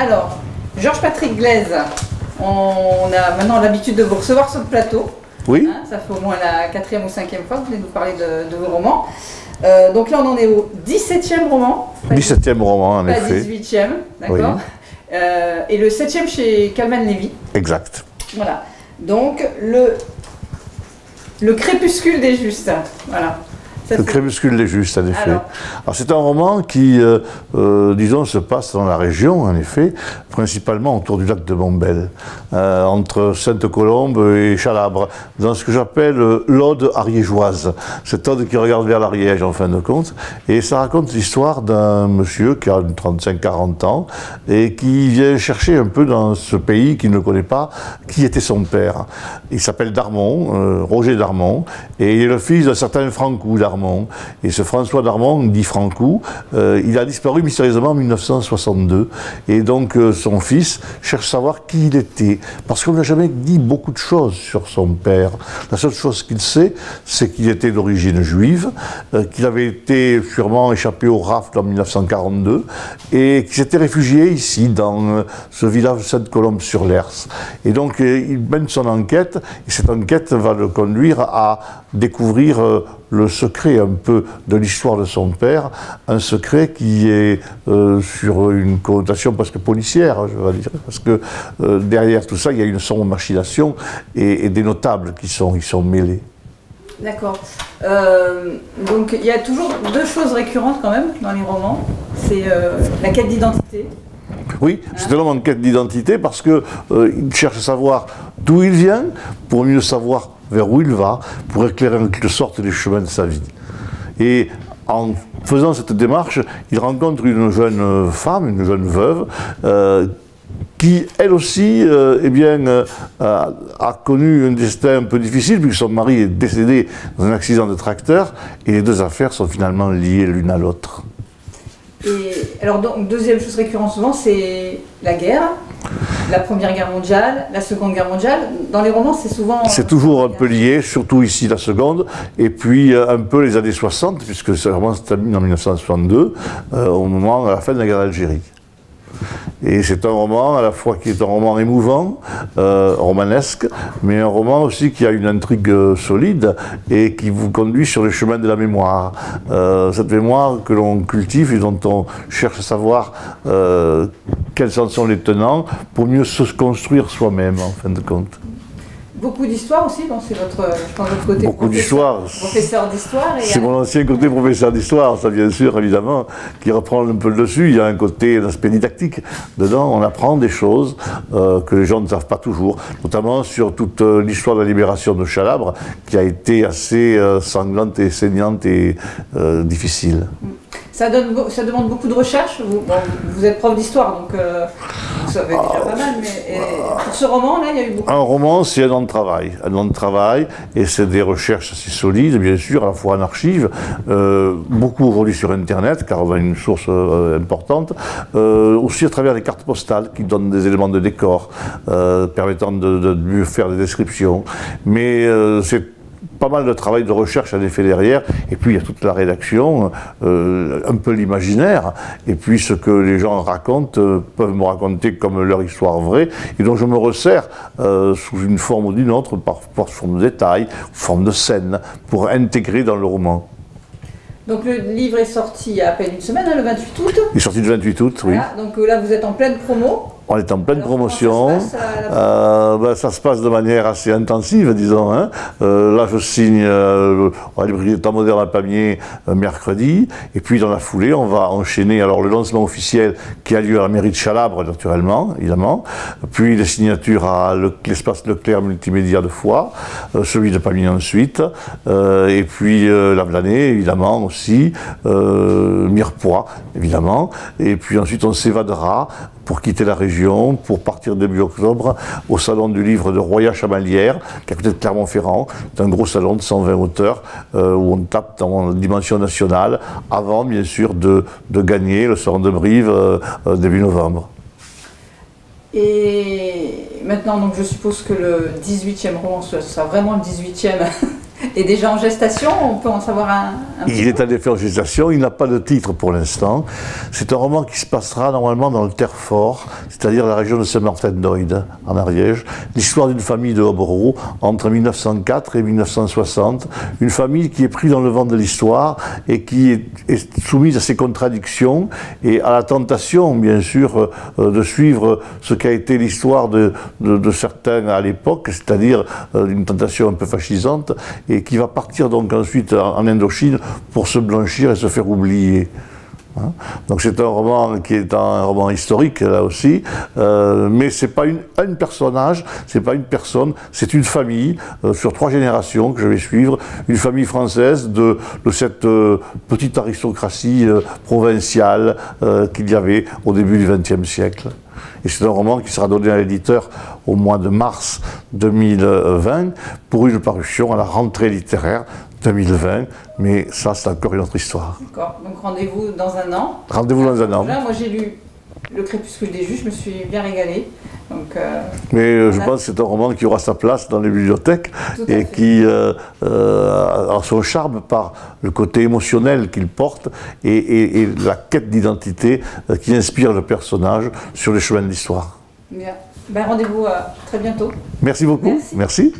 Alors, Georges-Patrick Glaise, on a maintenant l'habitude de vous recevoir sur le plateau. Oui. Hein, ça fait au moins la 4e ou 5e fois que vous venez nous parler de vos romans. Donc là, on en est au 17e roman. 17e roman, en pas effet. 18e, d'accord. Oui. Et le 7e chez Calman Levy. Exact. Voilà. Donc, le crépuscule des justes. Voilà. Le crépuscule des justes, en effet. Alors C'est un roman qui, disons, se passe dans la région, en effet, principalement autour du lac de Montbel, entre Sainte-Colombe et Chalabre, dans ce que j'appelle l'Aude ariégeoise, cette Aude qui regarde vers l'Ariège, en fin de compte. Et ça raconte l'histoire d'un monsieur qui a 35-40 ans et qui vient chercher un peu dans ce pays qu'il ne connaît pas qui était son père. Il s'appelle Darmon, Roger Darmon, et il est le fils d'un certain Francou Darmon. Et ce François Darmon, dit Francou, il a disparu mystérieusement en 1962. Et donc son fils cherche à savoir qui il était. Parce qu'on n'a jamais dit beaucoup de choses sur son père. La seule chose qu'il sait, c'est qu'il était d'origine juive, qu'il avait été sûrement échappé au rafle en 1942 et qu'il s'était réfugié ici, dans ce village de Sainte-Colombe-sur-Lers. Et donc il mène son enquête, et cette enquête va le conduire à découvrir le secret un peu de l'histoire de son père, un secret qui est sur une connotation presque policière, je vais dire, parce que derrière tout ça, il y a une sombre machination et des notables qui sont mêlés. D'accord. Donc il y a toujours deux choses récurrentes quand même dans les romans. C'est la quête d'identité. Oui, c'est un homme en quête d'identité parce qu'il cherche à savoir d'où il vient pour mieux savoir vers où il va, pour éclairer en quelque sorte les chemins de sa vie. Et en faisant cette démarche, il rencontre une jeune femme, une jeune veuve, qui, elle aussi, a connu un destin un peu difficile, puisque son mari est décédé dans un accident de tracteur, et les deux affaires sont finalement liées l'une à l'autre. Et alors, donc, deuxième chose récurrente souvent, c'est la guerre, la Première Guerre mondiale, la Seconde Guerre mondiale. Dans les romans, c'est souvent... C'est toujours un peu lié, surtout ici la Seconde, et puis un peu les années 60, puisque ce roman se termine en 1962, au moment, à la fin de la guerre d'Algérie. Et c'est un roman à la fois qui est un roman émouvant, romanesque, mais un roman aussi qui a une intrigue solide et qui vous conduit sur les chemins de la mémoire. Cette mémoire que l'on cultive et dont on cherche à savoir quels en sont les tenants pour mieux se construire soi-même en fin de compte. Beaucoup d'histoire aussi, bon, c'est votre, je pense, votre côté beaucoup d'histoire. Professeur d'histoire. C'est mon ancien côté professeur d'histoire, ça bien sûr, évidemment, qui reprend un peu le dessus. Il y a un côté, un aspect didactique. Dedans, on apprend des choses que les gens ne savent pas toujours, notamment sur toute l'histoire de la libération de Chalabre, qui a été assez sanglante et saignante et difficile. Ça demande beaucoup de recherche. Vous êtes prof d'histoire, donc vous savez déjà pas mal, mais pour ce roman-là, il y a eu beaucoup. Un roman, c'est un an de travail, et c'est des recherches assez solides, bien sûr, à la fois en archives, beaucoup aujourd'hui sur Internet, car on a une source importante, aussi à travers les cartes postales qui donnent des éléments de décor, permettant de mieux faire des descriptions. Mais c'est pas mal de travail de recherche en effet derrière, et puis il y a toute la rédaction, un peu l'imaginaire, et puis ce que les gens racontent, peuvent me raconter comme leur histoire vraie, et dont je me resserre sous une forme ou d'une autre, par forme de détail, forme de scène, pour intégrer dans le roman. Donc le livre est sorti il y a à peine une semaine, hein, le 28 août. Il est sorti le 28 août, oui. Voilà, donc là vous êtes en pleine promo. On est en pleine promotion. Ça se passe de manière assez intensive, disons. Hein. Là, je signe à la librairie Temps Moderne à Pamiers mercredi. Et puis, dans la foulée, on va enchaîner alors le lancement officiel qui a lieu à la mairie de Chalabre, naturellement, évidemment. Puis, les signatures à l'espace Leclerc multimédia de Foix, celui de Pamiers ensuite. Et puis, l'année, évidemment, aussi. Mirepoix, évidemment. Et puis, ensuite, on s'évadera pour quitter la région, pour partir début octobre au salon du livre de Roya-Chamalières, qui est à côté de Clermont-Ferrand. C'est un gros salon de 120 auteurs où on tape dans la dimension nationale, avant bien sûr de gagner le salon de Brive début novembre. Et maintenant, donc, je suppose que le 18e roman, ce sera vraiment le 18e Et déjà en gestation, on peut en savoir un petit Il est peu. en effet en gestation, il n'a pas de titre pour l'instant. C'est un roman qui se passera normalement dans le Terrefort, c'est-à-dire la région de Saint-Martin-d'Oyde, en Ariège. L'histoire d'une famille de Hobereaux entre 1904 et 1960. Une famille qui est prise dans le vent de l'histoire et qui est soumise à ses contradictions et à la tentation, bien sûr, de suivre ce qu'a été l'histoire de certains à l'époque, c'est-à-dire une tentation un peu fascisante, et qui va partir donc ensuite en Indochine pour se blanchir et se faire oublier. Hein. Donc c'est un roman qui est un roman historique là aussi, mais c'est pas un personnage, c'est pas une personne, c'est une famille sur 3 générations que je vais suivre, une famille française de cette petite aristocratie provinciale qu'il y avait au début du XXe siècle. Et c'est un roman qui sera donné à l'éditeur au mois de mars 2020 pour une parution à la rentrée littéraire 2020, mais ça c'est encore une autre histoire. D'accord, donc rendez-vous dans un an. Rendez-vous dans un an. Moi j'ai lu Le Crépuscule des Juges, je me suis bien régalée. Donc, mais je pense que c'est un roman qui aura sa place dans les bibliothèques et qui a son charme par le côté émotionnel qu'il porte et la quête d'identité qui inspire le personnage sur les chemins de l'histoire. Bien. Ben, rendez-vous très bientôt. Merci beaucoup. Merci.